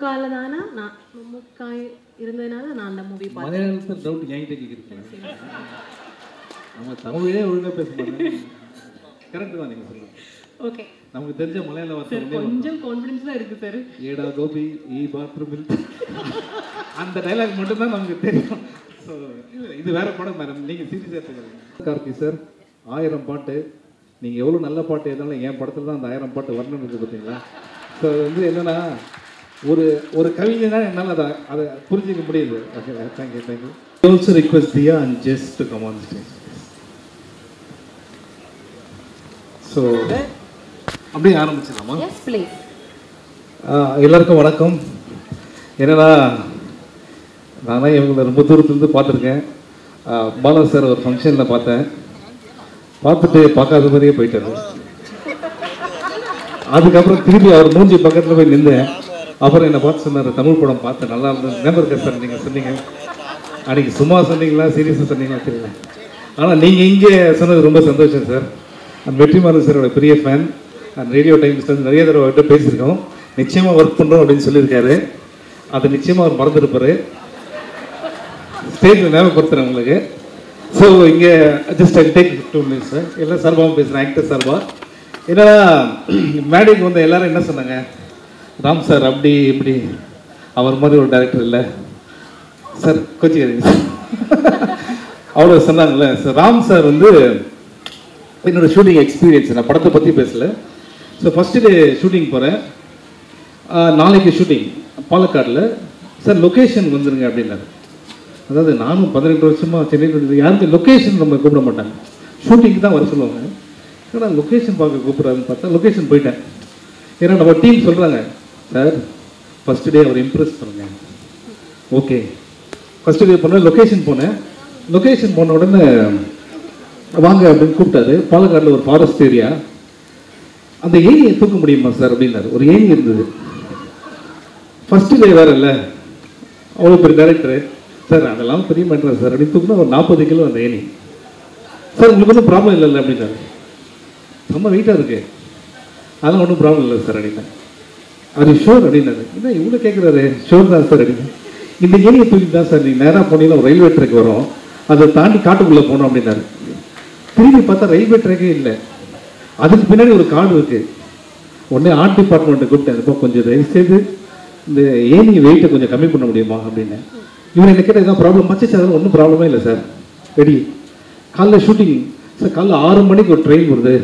மம்முக்கால தானா நான் மம்முக்கா இருந்ததுனால நான் அந்த மூவி பார்த்தேன். மலையாளத்தில் டவுட் என்கிட்ட கேட்குறீங்க. நம்ம தமிழே ஒழுங்காக பேச மாட்டேன். கரெக்டு தான் நீங்கள் சொல்லுங்கள். ஓகே, நமக்கு தெரிஞ்ச மலையாள வார்த்தை கொஞ்சம் கான்ஃபிடென்ஸாக இருக்குது சார். ஏடா கோபி ஈ பாத்ரூமில் அந்த டைலாக் மட்டும்தான் நமக்கு தெரியும். ஸோ இது வேற படம் மேடம், நீங்கள் சீரியஸாக எடுத்துக்கிறீங்க. கார்த்தி சார் 1000 பாட்டு, நீங்கள் எவ்வளோ நல்ல பாட்டு எதாலும் என் படத்தில் தான் அந்த 1000 பாட்டு வரணும்னு இருக்குது பார்த்தீங்களா. ஸோ அது வந்து என்னென்னா ஒரு கவிஞனா என்னால் அதை புரிஞ்சிக்க முடியுது. Okay, thank you thank you. I also request Diya and Jess to come on stage. So அப்படியே ஆரம்பிச்சிடலாமா? Yes please. எல்லாருக்கும் வணக்கம். என்னன்னா நானே இவங்களை ரொம்ப தூரத்துலேருந்து பார்த்துருக்கேன். பாலா சார் ஒரு ஃபங்க்ஷனில் பார்த்தேன். பார்த்துட்டு பார்க்காத மாதிரியே போயிட்டாரு. அதுக்கப்புறம் திரும்பி அவர் மூஞ்சி பக்கத்தில் போய் நின்றேன். அப்புறம் என்னை பார்த்து சொன்னார், தமிழ் படம் பார்த்தேன் நல்லா இருந்தது. ஞாபகம் இருக்கா சார் நீங்கள் சொன்னீங்க அன்றைக்கி? சும்மா சொன்னீங்களா சீரியஸாக சொன்னீங்களா தெரியல. ஆனால் நீங்கள் இங்கே சொன்னது ரொம்ப சந்தோஷம் சார். அந்த வெற்றிமாறன் சாரோட பெரிய ஃபேன். அந்த ரேடியோ டைம்ஸ் வந்து நிறைய தடவை அவர்கிட்ட பேசியிருக்கோம். நிச்சயமாக ஒர்க் பண்ணுறோம் அப்படின்னு சொல்லியிருக்காரு. அதை நிச்சயமாக அவர் மறந்துருப்பார். ஸ்டேஜில் ஞாபகப்படுத்துகிறேன் உங்களுக்கு. ஸோ இங்கே just I take 2 minutes sir. எல்லாம் சார்பாகவும் பேசுகிறேன், ஆக்டர் சார்பா. என்னன்னா மேடைக்கு வந்து எல்லோரும் என்ன சொன்னாங்க, ராம் சார் அப்படி இப்படி அவர் மாதிரி ஒரு டைரக்டர் இல்லை சார், கோச்சிக்கிறீங்க சார் அவ்வளோ சொன்னாங்கல்ல சார். ராம் சார் வந்து என்னோடய ஷூட்டிங் எக்ஸ்பீரியன்ஸ், நான் படத்தை பற்றி பேசலை. ஸோ ஃபஸ்ட்டு டே ஷூட்டிங் போகிறேன். நாளைக்கு ஷூட்டிங் பாலக்காடில் சார், லொக்கேஷன் வந்துருங்க அப்படின்னாரு. அதாவது நானும் 18 வருஷமாக சென்னையில் யாருக்கும் லொக்கேஷன் நம்ம கூப்பிட மாட்டாங்க, ஷூட்டிங்க்கு தான் வர சொல்லுவாங்க. ஏன்னா லொக்கேஷன் பார்க்க கூப்பிட்றாருன்னு பார்த்தா லொக்கேஷன் போயிட்டேன். ஏன்னா நம்ம டீம் சொல்கிறாங்க, சார் ஃபஸ்ட்டு டே அவர் இம்ப்ரெஸ் பண்ணுங்க. ஓகே, ஃபஸ்ட்டு டே போனேன், லொக்கேஷன் போனேன். லொக்கேஷன் போன உடனே வாங்க அப்படின்னு கூப்பிட்டாரு. பாலக்காடில் ஒரு ஃபாரஸ்ட் ஏரியா. அந்த ஏணியை தூக்க முடியுமா சார் அப்படின்னாரு. ஒரு ஏணி இருந்தது. ஃபஸ்ட்டு டே வேறு இல்லை, அவ்வளோ பெரிய டைரக்டரு. சார் அதெல்லாம் பெரிய மேட்டர் சார் அப்படின்னு தூக்குனா ஒரு 40 கிலோ அந்த ஏணி. சார் உங்களுக்கு ஒன்றும் ப்ராப்ளம் இல்லைல்ல அப்படின்னாரு. ரொம்ப வெயிட்டாக இருக்குது, அதெல்லாம் ஒன்றும் ப்ராப்ளம் இல்லை சார் அப்படின்னா. அது ஷோர் அப்படின்னாரு. என்ன இவ்வளோ கேட்குறாரு? ஷோர் தான் சார் அப்படின்னு. இந்த ஏணியை தூக்கிட்டு தான் சார் நீங்கள் நேராக போனீங்கன்னா ஒரு ரயில்வே ட்ராக் வரும், அதை தாண்டி காட்டுக்குள்ளே போகணும் அப்படின்னாரு. திரும்பி பார்த்தா ரயில்வே ட்ராக்கே இல்லை. அதுக்கு பின்னாடி ஒரு காடு இருக்குது. உடனே ஆர்ட் டிபார்ட்மெண்ட்டை கூப்பிட்டேன், இப்போ கொஞ்சம் தயவு செய்து இந்த ஏணி வெயிட்டை கொஞ்சம் கம்மி பண்ண முடியுமா அப்படின்னு. இவன் என்ன கேட்டால் எதாவது ப்ராப்ளம் ஆச்சு சார்? அதெல்லாம் ஒன்றும் ப்ராப்ளமே இல்லை சார், ரெடி. காலைல ஷூட்டிங் சார், காலைல 6 மணிக்கு ஒரு ட்ரெயின் வருது,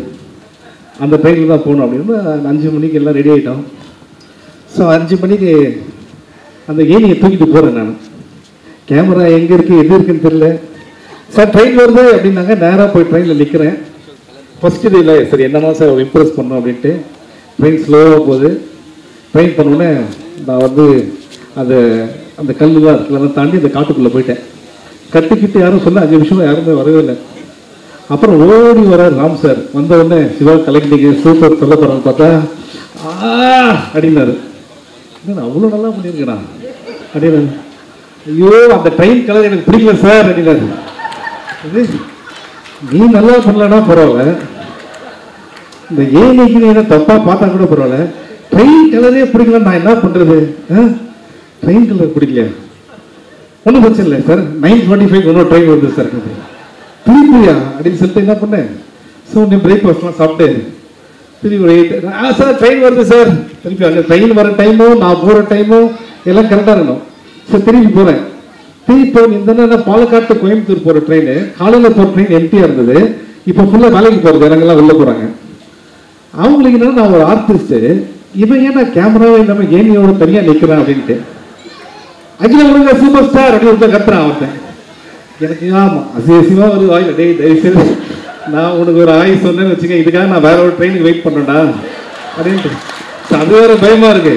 அந்த ட்ரெயினில் தான் போகணும் அப்படின்னு. 5 மணிக்கு எல்லாம் ரெடி ஆகிட்டோம். ஸோ 5 மணிக்கு அந்த ஏணியை தூக்கிட்டு போகிறேன் நான். கேமரா எங்கே இருக்குது எது இருக்குன்னு தெரியல. சார் ட்ரெயின் வருது அப்படின்னாங்க. நேராக போய் ட்ரெயினில் நிற்கிறேன். ஃபஸ்ட்டு டே இல்லை சரி என்னமா சார் இம்ப்ரெஸ் பண்ணோம் அப்படின்ட்டு ட்ரெயின் ஸ்லோவாக போகுது. ட்ரெயின் பண்ணோடனே நான் வந்து அந்த கல்லுலாம் இருக்குல்ல தாண்டி அந்த காட்டுக்குள்ளே போயிட்டேன். கட்டிக்கிட்டு யாரும் சொல்ல 5 நிமிஷம் யாருமே வரவே இல்லை. அப்புறம் ஓடி வர ராம் சார் வந்த உடனே, சிவா கலெக்டிங்க சூப்பர் சொல்ல போகிறான்னு பார்த்தா அப்படின்னாரு. என்ன அவ்வளோ நல்லா பண்ணியிருக்கேண்ணா அப்படின்னாரு. ஐயோ அந்த ட்ரெயின் கலர் எனக்கு பிடிக்கல சார் அப்படின்னாரு. நீ நல்லா பண்ணலன்னா பரவாயில்ல, இந்த ஏழைக்கு நீ என்ன தப்பாக பார்த்தா கூட பரவாயில்ல, ட்ரெயின் கலரே பிடிக்கல நான் என்ன பண்ணுறது? ட்ரெயின் கலர் பிடிக்கல ஒன்றும் பிரச்சனை இல்லை சார், 9:25 இன்னொரு ட்ரெயின் வருது சார் திருப்பியா அப்படின்னு சொல்லிட்டு என்ன பண்ணேன். ஸோ நீ பிரேக்ஃபாஸ்ட்லாம் சாப்பிட்டு திருப்பி ஒரு 8 சார் ட்ரெயின் வருது சார். திருப்பி அங்கே ட்ரெயின் வர டைமும் நான் போகிற டைமும் எல்லாம் கரெக்டாக இருக்கணும். சார் திருப்பி போகிறேன். இப்போ இந்த பாலக்காட்டு கோயம்புத்தூர் போகிற ட்ரெயின், காலையில் போகிற ட்ரெயின் எம்டியாக இருந்தது. இப்போ ஃபுல்லாக வேலைக்கு போகிறது இடங்கள்லாம் உள்ளே போகிறாங்க. அவங்களுக்கு என்னன்னா நான் ஒரு ஆர்டிஸ்ட்டு, இவன் ஏன்னா கேமராவே இல்லாமல் ஏனியோட தனியாக நிற்கிறான் அப்படின்ட்டு. அகில உலக சூப்பர் ஸ்டார் அப்படின்னு ஒருத்தர் கத்துறான் அவர்த்தன். எனக்கு ஆமாம் அசிவசியமாக ஒரு வாயில் டே தயவுசெய்து நான் உனக்கு ஒரு ஆய் சொன்னேன்னு வச்சுக்க, இதுக்காக நான் வேற ஒரு ட்ரெயினுக்கு வெயிட் பண்ணேன்டா அப்படின்ட்டு. அது வேற பயமாக இருக்கு.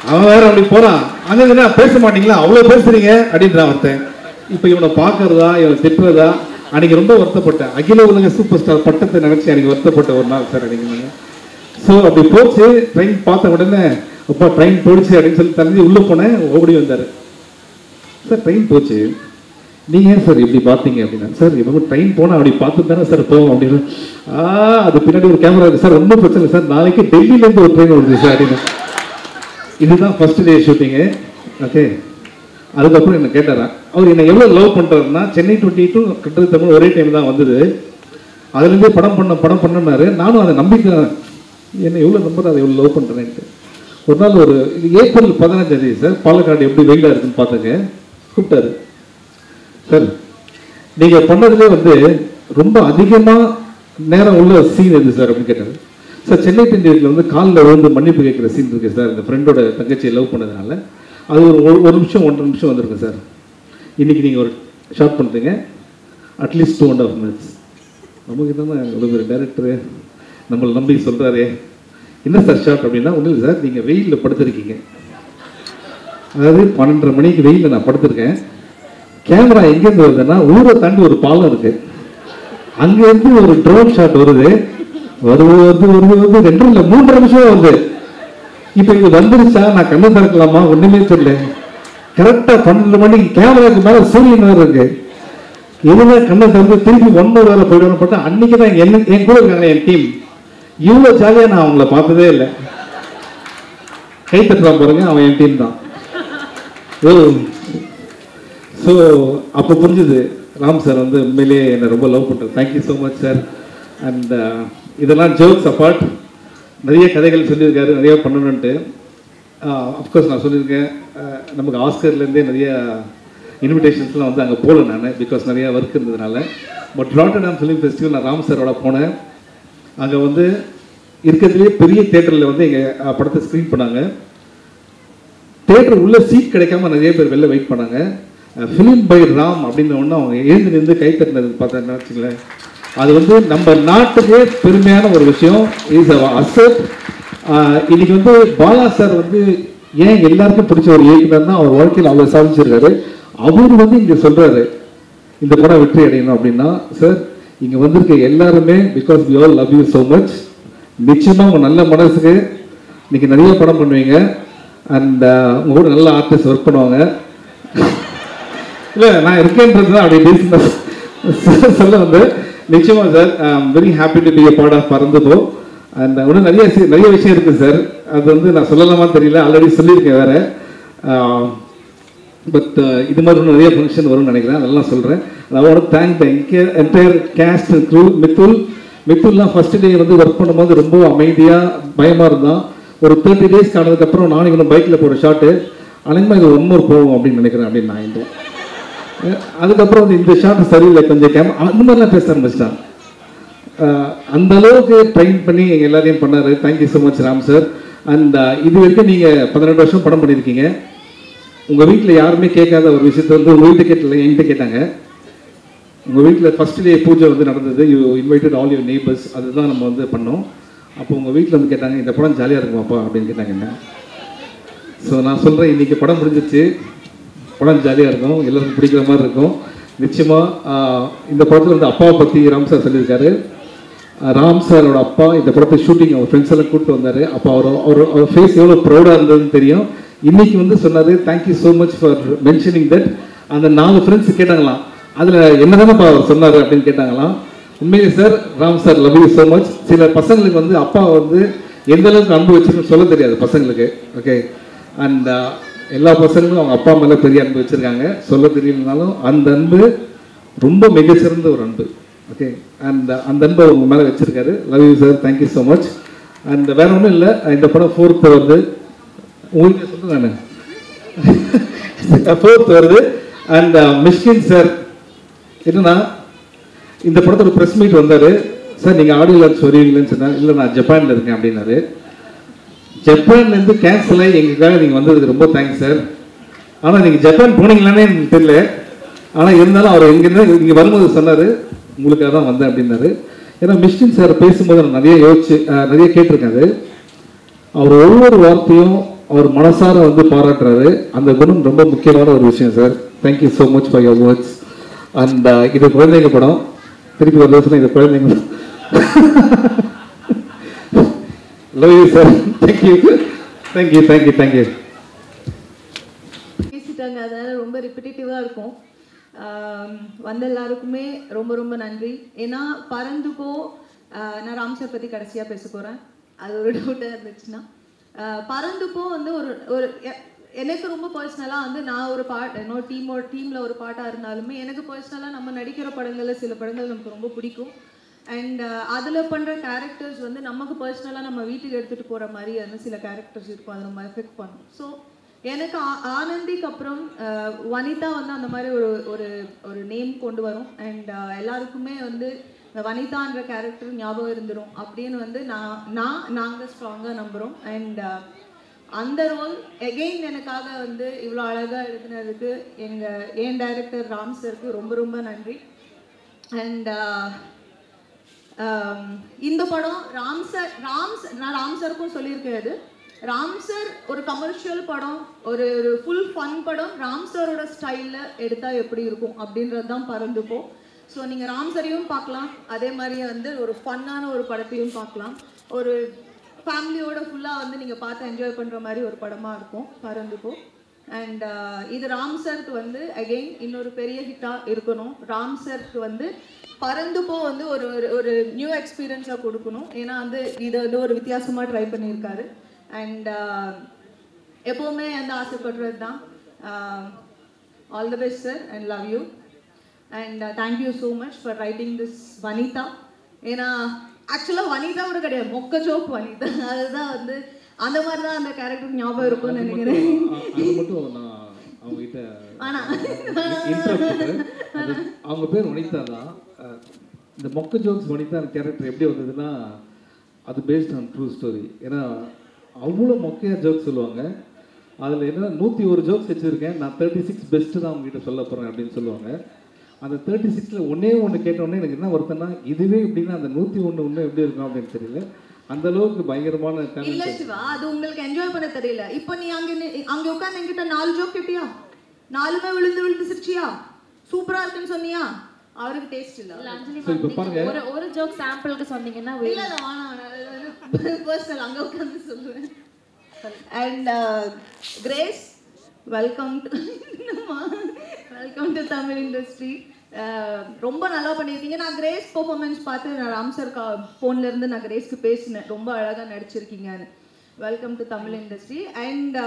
அவன் வேற அப்படி போகிறான். அங்கே பேச மாட்டீங்களா, அவ்வளோ பேசுறீங்க அப்படின்றான் ஒருத்தன். இப்போ இவனை பார்க்கறதா இவனை திட்டுறதா அன்றைக்கி ரொம்ப வருத்தப்பட்டேன். அகில உலக சூப்பர் ஸ்டார் பட்டத்தை நினச்சி அன்றைக்கி வருத்தப்பட்ட ஒரு நாள் சார் அன்றைக்கி. ஸோ அப்படி போச்சு. ட்ரெயின் பார்த்த உடனே அப்பா ட்ரெயின் போயிடுச்சு அப்படின்னு சொல்லி தெரிஞ்சு உள்ளே போனேன். ஓடி வந்தார். சார் ட்ரெயின் போச்சு, நீங்கள் ஏன் சார் இப்படி பார்த்தீங்க அப்படின்னா. சார் இப்போ ட்ரெயின் போனால் அப்படி பார்த்து தானே சார் போவோம் அப்படின்னு. அது பின்னாடி ஒரு கேமரா இருக்குது சார், ஒன்றும் பிரச்சனை இல்லை சார், நாளைக்கு டெல்லியிலேருந்து ஒரு ட்ரெயின் வருது சார் அப்படின்னு. இதுதான் ஃபர்ஸ்ட் டே ஷூட்டிங்கு. ஓகே, அதுக்கப்புறம் என்ன கேட்டாரா, அவர் என்னை எவ்வளோ லவ் பண்ணுறாருன்னா சென்னை 22 கட்டுறது தமிழ் ஒரே டைம் தான் வந்தது. அதுலேருந்தே படம் பண்ணனாரு. நானும் அதை நம்பிக்கிறேன், என்னை எவ்வளோ நம்புறது, அதை எவ்வளோ லவ் பண்ணுறேன்ட்டு. ஒரு நாள் இது ஏப்ரல் 15 சார், பாலக்காடு எப்படி வெயிலாக இருக்குன்னு பார்த்துங்க. கூப்பிட்டாரு, சார் நீங்கள் பண்ணதுலேயே ரொம்ப அதிகமாக நேரம் உள்ள சீன் எது சார் அப்படின்னு கேட்டார். சார் சென்னை 28 காலில் விழுந்து மன்னிப்பு கேட்குற சீன் இருக்கு சார், இந்த ஃப்ரெண்டோட தங்கச்சியை லவ் பண்ணதுனால. அது ஒரு நிமிஷம் 1.5 நிமிஷம் வந்திருக்கு சார். இன்றைக்கி நீங்கள் ஒரு ஷார்ட் பண்ணுறீங்க, அட்லீஸ்ட் 2.5 minutes. நமக்கு தானே இவ்வளோ பேர் டேரக்டரு நம்மளை நம்பி சொல்கிறாரே, என்ன சார் ஷார்ட் அப்படின்னா, ஒன்றும் இல்லை சார், நீங்கள் வெயிலில் படுத்துருக்கீங்க. அதாவது 12:30 மணிக்கு வெயிலில் நான் படுத்திருக்கேன். கேமரா எங்கேருந்து வருதுன்னா, ஊரை தாண்டி ஒரு பாலம் இருக்குது, அங்கேருந்து ஒரு ட்ரோன் ஷாட் வருது 2 இல்லை 3 நிமிஷம் வருது. இப்போ இது வந்துருச்சா, நான் கண்ணு திறக்கலாமா, ஒன்றுமே தெரியல. கரெக்டாக 12 மணிக்கு கேமராவுக்கு மேலே சூரியன் வேறு இருக்கு. எதுவுமே கண்ணை திறந்து திருப்பி 1 hour வேலை போயிடணும். பார்த்தா அன்னைக்கு தான் என் கூட இருக்காங்க என் டீம். இவ்வளோ ஜாலியாக நான் அவங்கள பார்த்ததே இல்லை. கை தட்டுறான் பாருங்க, அவன் என் டீம் தான். ஸோ அப்போ புரிஞ்சுது, ராம் சார் உண்மையிலேயே என்னை ரொம்ப லவ் பண்ணுறாரு. Thank you so much sir. And இதெல்லாம் ஜோக்ஸ் அப்பார்ட், நிறைய கதைகள் சொல்லியிருக்காரு, நிறைய பண்ணணுன்ட்டு. அஃப்கோர்ஸ் நான் சொல்லியிருக்கேன், நமக்கு ஆஸ்கர்லேருந்தே நிறைய இன்விடேஷன்ஸ்லாம் அங்கே போகல நான், பிகாஸ் நிறையா ஒர்க் இருந்ததுனால. பட் ராட்டர்டாம் ஃபிலிம் ஃபெஸ்டிவல் நான் ராம் சாரோட போனேன். அங்கே இருக்கிறதுலே பெரிய தேட்டரில் எங்கள் படத்தை ஸ்க்ரீன் பண்ணாங்க. தேட்டர் உள்ள சீட் கிடைக்காம நிறைய பேர் வெளில வெயிட் பண்ணாங்க. ஃபிலிம் பை ராம் அப்படின்னு ஒன்று அவங்க எழுந்து நின்று கை தட்டினது பார்த்தா வச்சுங்களேன், அது நம்ம நாட்டுக்கே பெருமையான ஒரு விஷயம். Is asset. இன்னைக்கு பாலா சார் ஏன் எல்லாருக்கும் பிடிச்ச ஒரு இயக்குனர் தான், அவர் வாழ்க்கையில் அவ்வளோ சாதிச்சிருக்காரு. அவர் இங்கே சொல்கிறாரு இந்த படம் வெற்றி அடையணும் அப்படின்னா, சார் இங்கே வந்திருக்க எல்லாருமே because we all love you so much. நிச்சயமாக உங்கள் நல்ல மனசுக்கு இன்னைக்கு நிறைய படம் பண்ணுவீங்க. அண்ட் உங்க கூட நல்ல ஆர்டிஸ்ட் ஒர்க் பண்ணுவாங்க. இல்லை நான் இருக்கேன்றது தான் அப்படி சொல்ல நிச்சயமாக sir, very happy to be a part of Paranthu Po. And இன்னும் நிறைய விஷயம் இருக்குது சார், அது நான் சொல்லலாமான்னு தெரியல, ஆல்ரெடி சொல்லியிருக்கேன் வேறு. பட் இது மாதிரி இன்னும் நிறைய ஃபங்க்ஷன் வரும்னு நினைக்கிறேன், அதெல்லாம் சொல்கிறேன். I want to thank the entire cast and crew. மித்துல்லாம் ஃபர்ஸ்ட் டே ஒர்க் பண்ணும்போது ரொம்ப அமைதியாக பயமாக இருந்தான். ஒரு 30 days ஆனதுக்கப்புறம் நானும் இவனும் பைக்கில் போகிற ஷாட்டு அனைமா இது 1 more போகும் அப்படின்னு நினைக்கிறேன் அப்படின்னு நான் இருந்தேன். அதுக்கப்புறம் இந்த ஷாட் சரியில்லை, கொஞ்சம் அந்த மாதிரிலாம் பேச ஆரம்பிச்சிட்டான். அந்த அளவுக்கு ட்ரைன் பண்ணி எங்கள் எல்லாரையும் பண்ணார். Thank you so much Ram sir. And இது வரைக்கும் நீங்கள் 18 வருஷம் படம் பண்ணியிருக்கீங்க. உங்கள் வீட்டில் யாருமே கேட்காத ஒரு விஷயத்த உங்கள் வீட்டு கேட்டல என்கிட்ட கேட்டாங்க. உங்கள் வீட்டில் ஃபர்ஸ்ட் டே பூஜை நடந்தது, you invited all your neighbours, அதுதான் நம்ம பண்ணோம். அப்போ உங்கள் வீட்டில் கேட்டாங்க இந்த படம் ஜாலியாக இருக்குமாப்பா அப்படின்னு கேட்டாங்க என்ன. ஸோ நான் சொல்கிறேன், இன்றைக்கி படம் முடிஞ்சிச்சு, படம் ஜாலியாக இருக்கும், எல்லாருக்கும் பிடிக்கிற மாதிரி இருக்கும். நிச்சயமாக இந்த படத்தில் அப்பாவை பற்றி ராம் சார் சொல்லியிருக்காரு. ராம் சாரோட அப்பா இந்த படத்தை ஷூட்டிங் அவர் ஃப்ரெண்ட்ஸ் எல்லாம் கூப்பிட்டு வந்தார். அப்போ அவர் ஃபேஸ் எவ்வளோ ப்ரௌடாக இருந்ததுன்னு தெரியும். இன்றைக்கி சொன்னார், thank you so much for mentioning that. அந்த 4 ஃப்ரெண்ட்ஸ் கேட்டாங்களாம், அதில் என்ன தானேப்பா அவர் சொன்னார் அப்படின்னு கேட்டாங்களாம். உண்மையிலே sir, Ram sir love you so much. சில பசங்களுக்கு அப்பா எந்த அளவுக்கு அன்பு வச்சுருன்னு சொல்ல தெரியாது பசங்களுக்கு. ஓகே, அண்ட் எல்லா பசங்களும் அவங்க அப்பா மேலே பெரிய அன்பு வச்சுருக்காங்க, சொல்ல தெரியலனாலும் அந்த அன்பு ரொம்ப மிகச்சிறந்த ஒரு அன்பு. ஓகே, அண்ட் அந்த அன்பை உங்கள் மேலே வச்சுருக்காரு. Love you sir, thank you so much. And வேற ஒன்றும் இல்லை, இந்த படம் 4th வருது, உங்களுக்கு சொல்கிறேன் நான் 4th வருது. அண்ட் மிஷ்கின் சார் என்னன்னா, இந்த படத்தோட ப்ரெஸ் மீட் வந்தார். சார் நீங்கள் ஆடியோ லான்ச் வருவீங்களேன்னு சொன்னார். இல்லை நான் ஜப்பானில் இருக்கேன் அப்படின்னாரு. ஜப்பான்லேருந்து கேன்சல் ஆகி எங்களுக்காக நீங்கள் வந்ததுக்கு ரொம்ப தேங்க்ஸ் சார். ஆனால் நீங்கள் ஜப்பான் போனீங்களானே எனக்கு தெரியல. ஆனால் இருந்தாலும் அவர் எங்கேருந்து இங்கே வரும்போது சொன்னார், உங்களுக்காக தான் வந்தேன் அப்படின்னாரு. ஏன்னா மிஷ்கின் சார் பேசும்போது நான் நிறைய நிறைய கேட்டிருக்காரு. அவர் ஒவ்வொரு வார்த்தையும் அவர் மனசார பாராட்டுறாரு. அந்த குணம் ரொம்ப முக்கியமான ஒரு விஷயம் sir. Thank you so much for your words. And இது குழந்தைங்க படம், திருப்பி ஒரு வருஷம் இது குழந்தைங்க. Love you sir, thank you thank you thank you thank you. பேசிட்டாங்க, அதனால ரொம்ப ரிப்பிட்டேட்டிவாக இருக்கும். வந்த எல்லாருக்குமே ரொம்ப ரொம்ப நன்றி. ஏன்னா பறந்துக்கோ நான் ராம் சார் பற்றி கடைசியாக பேச போகிறேன், அது ஒரு டவுட்டாக இருந்துச்சுன்னா. பறந்துப்போ வந்து ஒரு ஒரு எனக்கு ரொம்ப பர்சனலாக வந்து நான் ஒரு என்னோட டீமில் ஒரு பாட்டாக இருந்தாலுமே எனக்கு பர்சனலாக நம்ம நடிக்கிற படங்களில் சில படங்கள் நமக்கு ரொம்ப பிடிக்கும். அண்ட் அதில் பண்ணுற கேரக்டர்ஸ் வந்து நமக்கு பர்சனலாக நம்ம வீட்டுக்கு எடுத்துகிட்டு போகிற மாதிரி வந்து சில கேரக்டர்ஸ் இருக்கும், அதை நம்ம எஃபெக்ட் பண்ணும். ஸோ எனக்கு ஆனந்திக்கு அப்புறம் வனிதா வந்து அந்த மாதிரி ஒரு ஒரு ஒரு நேம் கொண்டு வரும். அண்ட் எல்லாருக்குமே வந்து வனிதான்ற கேரக்டர் ஞாபகம் இருந்துடும் அப்படின்னு வந்து நாங்கள் ஸ்ட்ராங்காக நம்புகிறோம். அண்ட் அந்த ரோல் எகெயின் எனக்காக வந்து இவ்வளோ அழகாக எழுதுனதுக்கு என் டைரக்டர் ராம் சருக்கு ரொம்ப ரொம்ப நன்றி. அண்ட் இந்த படம் நான் ராம் சருக்கும் சொல்லியிருக்கேன், இது ராம் சார் ஒரு கமர்ஷியல் படம், ஒரு ஃபுல் ஃபன் படம் ராம் சாரோட ஸ்டைலில் எடுத்தால் எப்படி இருக்கும் அப்படின்றது தான் பறந்துப்போம். ஸோ நீங்கள் ராம் சரையும் பார்க்கலாம், அதே மாதிரி வந்து ஒரு ஃபன்னான ஒரு படத்தையும் பார்க்கலாம். ஒரு ஃபேமிலியோட ஃபுல்லாக வந்து நீங்கள் பார்த்து என்ஜாய் பண்ணுற மாதிரி ஒரு படமாக இருக்கும் பறந்துப்போம். அண்ட் இது ராம் சருக்கு வந்து அகெயின் இன்னொரு பெரிய ஹிட்டாக இருக்கணும். ராம் சருக்கு வந்து பறந்துப்போ வந்து ஒரு ஒரு நியூ எக்ஸ்பீரியன்ஸாக கொடுக்கணும். ஏன்னா வந்து இதை வந்து ஒரு வித்தியாசமாக ட்ரை பண்ணியிருக்காரு. அண்ட் எப்போவுமே வந்து ஆசைப்படுறது தான். All the best sir and love you and thank you so much for writing this Vanitha. ஏன்னா ஆக்சுவலாக வனிதாவோட கிடையாது, மொக்க ஜோக் வனிதா. அதுதான் வந்து அந்த மாதிரி தான் அந்த கேரக்டர் ஞாபகம் இருக்கும்னு நினைக்கிறேன். அவங்ககிட்ட அவங்க பேர் வனிதா தான். இந்த மொக்க ஜோக்ஸ் வனிதா கேரக்டர் எப்படி வந்ததுன்னா அது பேஸ்ட் ஆன் ட்ரூ ஸ்டோரி. ஏன்னா அவ்வளோ மொக்கையாக ஜோக்ஸ் சொல்லுவாங்க. அதில் என்ன 101 ஜோக்ஸ் வச்சுருக்கேன், நான் 36 பெஸ்ட்டு தான் அவங்ககிட்ட சொல்ல போகிறேன் அப்படின்னு சொல்லுவாங்க. அந்த 36ல் ஒன்றே கேட்டோடனே எனக்கு என்ன வருத்தம்னா இதுவே எப்படின்னா அந்த 101 எப்படி இருக்கும் அப்படின்னு தெரியல. அந்த அளவுக்கு பயங்கரமான இல்ல சிவா, அது உங்களுக்கு என்ஜாய் பண்ண தெரியல. இப்போ நீ அங்க உட்கார்ந்து என்கிட்ட 4 ஜோக் கேட்டியா, 4மே விழுந்து சிரிச்சியா, சூப்பரா இருக்குன்னு சொன்னியா, அவருக்கு டேஸ்ட் இல்ல. ஒரு ஒரு ஜோக் சாம்பிளுக்கு சொன்னீங்கன்னா இல்ல பர்சனல் அங்க உட்கார்ந்து சொல்லுவேன். And grace, welcome to Tamil industry. ரொம்ப நல்லா பண்ணியிருக்கீங்க. நான் கிரேஸ் பெர்ஃபார்மன்ஸ் பார்த்து நான் ராம் சார் ஃபோன்ல இருந்து நான் கிரேஸ்க்கு பேசினேன், ரொம்ப அழகாக நடிச்சிருக்கீங்கன்னு. Welcome to Tamil industry. And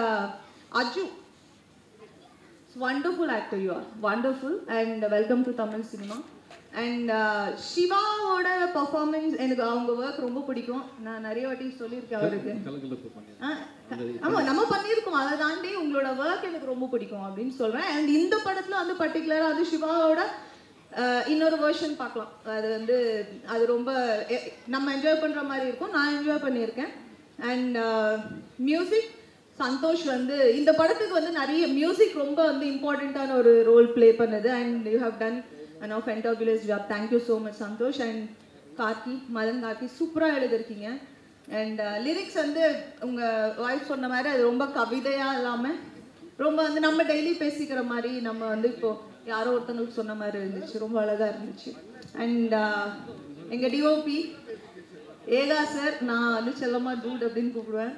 Aju, wonderful actor you are, wonderful, and welcome to Tamil cinema. And சிவாவோட பெர்ஃபார்மன்ஸ் எனக்கு அவங்க ஒர்க் ரொம்ப பிடிக்கும். நான் நிறைய வாட்டி சொல்லியிருக்கேன் அவருக்கு. ஆமாம் நம்ம பண்ணியிருக்கோம், அதை தாண்டி உங்களோட ஒர்க் எனக்கு ரொம்ப பிடிக்கும் அப்படின்னு சொல்கிறேன். அண்ட் இந்த படத்தில் வந்து பர்டிகுலராக அது சிவாவோட இன்னொரு வேர்ஷன் பார்க்கலாம். அது வந்து அது ரொம்ப நம்ம என்ஜாய் பண்ணுற மாதிரி இருக்கும். நான் என்ஜாய் பண்ணியிருக்கேன். அண்ட் மியூசிக் சந்தோஷ் வந்து இந்த படத்துக்கு வந்து நிறைய மியூசிக் ரொம்ப வந்து இம்பார்ட்டண்ட்டான ஒரு ரோல் ப்ளே பண்ணுது. And you have done a fantabulous job. Thank you so much Santhosh. And Karthi, Madan Karthi சூப்பராக எழுதிருக்கீங்க. அண்ட் லிரிக்ஸ் வந்து உங்கள் வாய்ஸ் சொன்ன மாதிரி அது ரொம்ப கவிதையாக இல்லாமல் ரொம்ப வந்து நம்ம டெய்லி பேசிக்கிற மாதிரி நம்ம வந்து இப்போது யாரோ ஒருத்தங்களுக்கு சொன்ன மாதிரி இருந்துச்சு, ரொம்ப அழகாக இருந்துச்சு. அண்ட் எங்கள் டிஓபி ஏகா சார், நான் வந்து செல்லம்மா டூட் அப்படின்னு கூப்பிடுவேன்,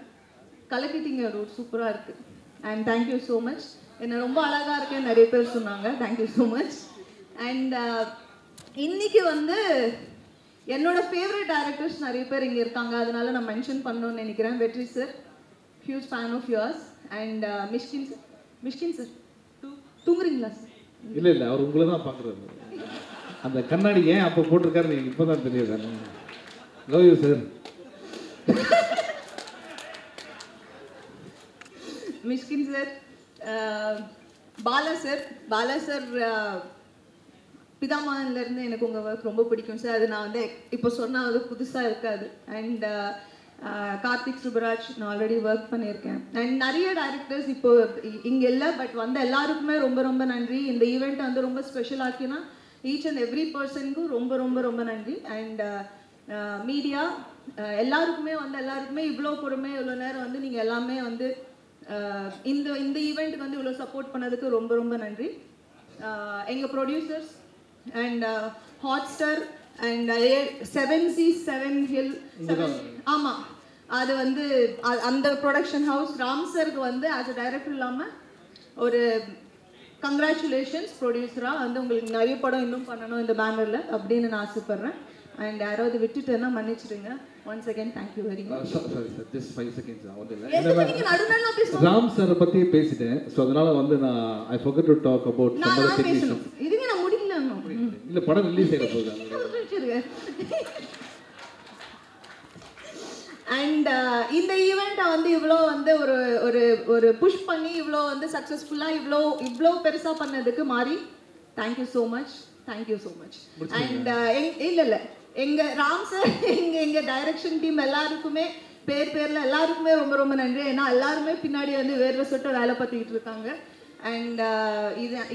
கலக்கிட்டீங்க டூட், சூப்பராக இருக்குது. And thank you so much. என்ன ரொம்ப அழகாக இருக்கேன்னு நிறைய பேர் சொன்னாங்க, தேங்க்யூ ஸோ மச். அண்ட் இன்னைக்கு வந்து என்னோட ஃபேவரட் டைரக்டர்ஸ் நிறைய பேர் இங்கே இருக்காங்க, அதனால நான் மென்ஷன் பண்ணணும்னு நினைக்கிறேன். வெற்றி sir, huge fan of yours. And Mysskin sir தூங்குறீங்களா சார்? இல்லை இல்லை, அவர் உங்களை தான் பார்க்குறாரு. அந்த கண்ணாடி ஏன் அப்போ போட்டிருக்காரு நீங்கள் இப்போ தான் தெரியுது. Love you sir. Mysskin sir, Bala sir பிதாமகன்லேருந்து எனக்கு உங்கள் ஒர்க் ரொம்ப பிடிக்கும் சார். அது நான் வந்து இப்போ சொன்னால் அது புதுசாக இருக்காது. அண்ட் கார்த்திக் சுப்ராஜ் நான் ஆல்ரெடி ஒர்க் பண்ணியிருக்கேன். அண்ட் நிறைய டைரக்டர்ஸ் இப்போ இங்கே இல்லை, பட் வந்து எல்லாருக்குமே ரொம்ப ரொம்ப நன்றி. இந்த ஈவெண்ட் வந்து ரொம்ப ஸ்பெஷல் ஆக்கினா ஈச் அண்ட் எவ்ரி பர்சனுக்கும் ரொம்ப ரொம்ப ரொம்ப நன்றி. அண்ட் மீடியா எல்லாருக்குமே இவ்வளோ பொறுமை, இவ்வளோ நேரம் வந்து நீங்கள் எல்லாமே வந்து இந்த ஈவெண்ட்டுக்கு வந்து இவ்வளோ சப்போர்ட் பண்ணதுக்கு ரொம்ப ரொம்ப நன்றி. எங்கள் producers and Hotstar and 7C7 hill, ஆமாம் அது வந்து அந்த ப்ரொடக்ஷன் ஹவுஸ் ராம் சருக்கு வந்து ஆஸ் அ டைரக்டர் இல்லாமல் ஒரு கங்க்ராச்சுலேஷன்ஸ் ப்ரொடியூசராக வந்து உங்களுக்கு நிறைய படம் இன்னும் பண்ணணும் இந்த பேனரில் அப்படின்னு நான் ஆசைப்பட்றேன். அண்ட் யாராவது விட்டுட்டேன்னா மன்னிச்சிடுங்க. once again thank you very much. Sorry sir, just 5 seconds வந்து இல்ல. எதுக்கு நீங்க நடுநடுல பேசணும்? ராம் சார் பத்தி பேசிட்டேன். சோ அதனால வந்து நான் I forgot to talk about some other technicians. இதுங்க நான் முடியல இல்ல படம் ரிலீஸ் ஆக போகுது. அண்ட் இந்த ஈவெண்ட்டை வந்து இவ்வளோ வந்து ஒரு ஒரு ஒரு புஷ் பண்ணி இவ்வளோ வந்து சக்ஸஸ்ஃபுல்லாக இவ்வளோ பெருசாக பண்ணதுக்கு மாறி தேங்க்யூ ஸோ மச். அண்ட் இல்லை எங்கள் ராம் சார் எங்கள் டைரக்ஷன் டீம் எல்லாருக்குமே பேரில் எல்லாருக்குமே ரொம்ப ரொம்ப நன்றி. ஏன்னா எல்லாருமே பின்னாடி வந்து வேர்வை சொட்ட வேலை பார்த்துக்கிட்டு இருக்காங்க. அண்ட்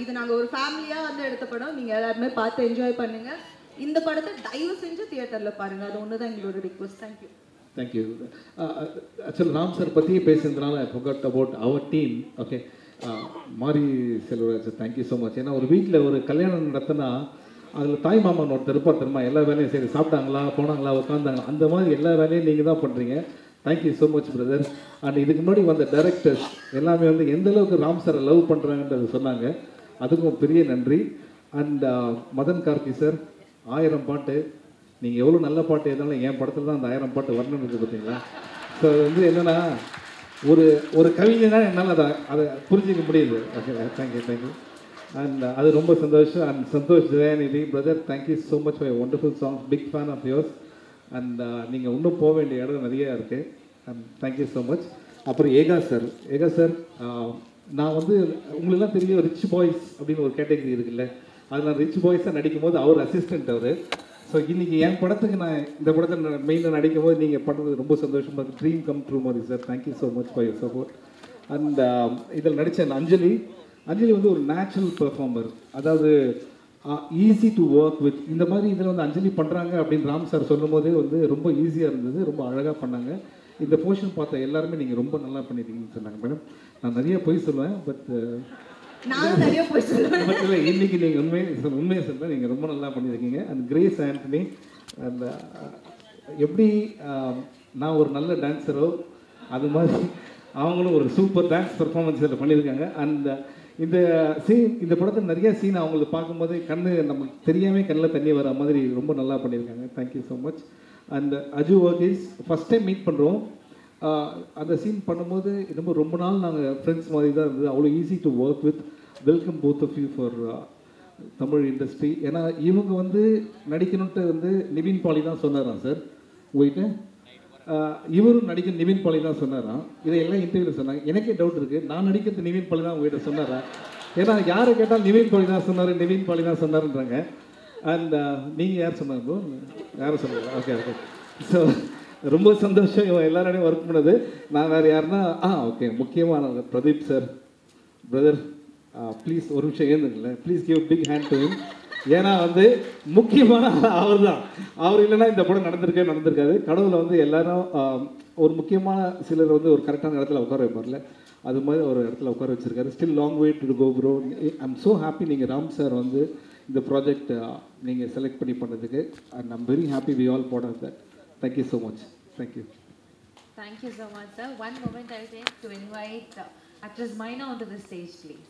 இது நாங்கள் ஒரு ஃபேமிலியாக வந்து எடுத்த படம். நீங்கள் எல்லாருமே பார்த்து என்ஜாய் பண்ணுங்கள். இந்த படத்தை தயவு செஞ்சு தியேட்டரில் பாருங்கள். அது ஒன்று தான் எங்களோட request. Thank you. Thank you. Actually Ram sir பற்றியே பேசுனதுனால ஐ forgot about our team. Okay, மாரி செல்வராஜ் தேங்க்யூ ஸோ மச். ஏன்னா ஒரு வீட்டில் ஒரு கல்யாணம் நடத்தினா அதில் தாய் மாமன் ஒருத்தர் இருப்பார் தெரியுமா, எல்லா வேலையும் சரி சாப்பிட்டாங்களா போனாங்களா உட்காந்தாங்களா அந்த மாதிரி எல்லா வேலையும் நீங்கள் தான் பண்ணுறீங்க. Thank you so much brother. And இதுக்கு முன்னாடி வந்த டைரக்டர்ஸ் எல்லாமே வந்து எந்த அளவுக்கு ராம் சாரை லவ் பண்ணுறாங்கன்றது சொன்னாங்க. அதுக்கும் பெரிய நன்றி. அண்ட் மதன் கார்கி சார் 1000 பாட்டு, நீங்கள் எவ்வளோ நல்ல பாட்டு எதாலும் என் படத்தில் தான் அந்த 1000 பாட்டு வரணுன்றது பார்த்தீங்களா. ஸோ அது வந்து என்னென்னா ஒரு கவிஞனா என்னால் அதை புரிஞ்சிக்க முடியுது. Okay, thank you. அண்ட் அது ரொம்ப சந்தோஷம். And Santhosh Jayanithi brother, thank you so much for wonderful song, big fan of yours. And நீங்கள் இன்னும் போக வேண்டிய இடம் நிறையா இருக்குது. And thank you so much. அப்புறம் ஏகா சார் நான் வந்து உங்களெல்லாம் தெரியும் ரிச் பாய்ஸ் அப்படின்னு ஒரு கேட்டகரி இருக்குல்ல, அதில் நான் ரிச் பாய்ஸாக நடிக்கும் போது அவர் அசிஸ்டன்ட் அவர். ஸோ இன்றைக்கி என் படத்துக்கு நான் இந்த படத்தை மெயினாக நடிக்கும் போது நீங்கள் பண்ணுறது ரொம்ப சந்தோஷமாக இருக்குது. ட்ரீம் கம் ட்ரூ மாதிரி sir, thank you so much for your support. And இதில் நடித்த அஞ்சலி வந்து ஒரு நேச்சுரல் பெர்ஃபார்மர், அதாவது ஈஸி டு ஒர்க் வித். இந்த மாதிரி இதில் வந்து அஞ்சலி பண்ணுறாங்க அப்படின்னு ராம் சார் சொல்லும் போதே வந்து ரொம்ப ஈஸியாக இருந்தது, ரொம்ப அழகாக பண்ணாங்க. இந்த போர்ஷன் பார்த்த எல்லாருமே நீங்கள் ரொம்ப நல்லா பண்ணியிருக்கீங்கன்னு சொன்னாங்க. மேடம் நான் நிறைய போய் சொல்லுவேன், பட் இல்லை இன்னைக்கு நீங்கள் உண்மையை சொல்ல நீங்கள் ரொம்ப நல்லா பண்ணியிருக்கீங்க. அண்ட் கிரேஸ் ஆண்டனி, அந்த எப்படி நான் ஒரு நல்ல டான்ஸரோ அது மாதிரி அவங்களும் ஒரு சூப்பர் டான்ஸ் பர்ஃபார்மன்ஸ் இதில் பண்ணியிருக்காங்க. அந்த இந்த படத்தில் நிறைய சீன் அவங்களுக்கு பார்க்கும்போது நமக்கு தெரியாமல் கண்ணில் தண்ணி வர மாதிரி ரொம்ப நல்லா பண்ணியிருக்காங்க. Thank you so much. And Aju Varghese first time meet பண்ணுறோம். அந்த சீன் பண்ணும்போது ரொம்ப நாள் நாங்கள் ஃப்ரெண்ட்ஸ் மாதிரி தான் இருந்தது. அவ்வளோ easy to work with. Welcome both of you for Tamil industry. ஏன்னா இவங்க வந்து நடிக்கணுன்ட்டு வந்து நிவின் பாலி தான் சொன்னாராம் சார் போயிட்டு, இவரும் நடிக்க நிவின் பாலி தான் சொன்னாராம். இதையெல்லாம் இன்டர்வியூவில் சொன்னாங்க. எனக்கே டவுட் இருக்குது, நான் நடிக்கிறது நிவின் பாலி தான் உங்கள்கிட்ட சொன்னாரா? ஏன்னா யாரை கேட்டால் நிவின் பாலி தான் சொன்னாருன்றாங்க. அண்ட் நீங்கள் யார் சொன்னாங்க? யாரும் சொன்னாங்க? ஓகே. ஸோ ரொம்ப சந்தோஷம் இவன் எல்லாரோடையும் ஒர்க் பண்ணது. நான் வேறு யாருன்னா ஓகே முக்கியமான பிரதீப் சார் பிரதர், ப்ளீஸ் ஒரு நிமிஷம் ஏந்துங்கள, please give big hand to him. ஏன்னா வந்து முக்கியமான அவர் தான். அவர் இல்லைன்னா இந்த படம் நடந்திருக்காது. கடவுளை வந்து எல்லாரும் ஒரு முக்கியமான சிலர் வந்து ஒரு கரெக்டான இடத்துல உட்கார வைப்பார்ல, அது மாதிரி ஒரு இடத்துல உட்கார வச்சிருக்காரு. Still long way to go bro. I'm so happy நீங்கள் ராம் சார் வந்து இந்த ப்ராஜெக்ட் நீங்கள் செலக்ட் பண்ணி பண்ணதுக்கு. And I'm very happy we all part of that. Thank you so much. Thank you. Thank you so much, sir. One moment I would like to invite actress Maina onto the stage, please.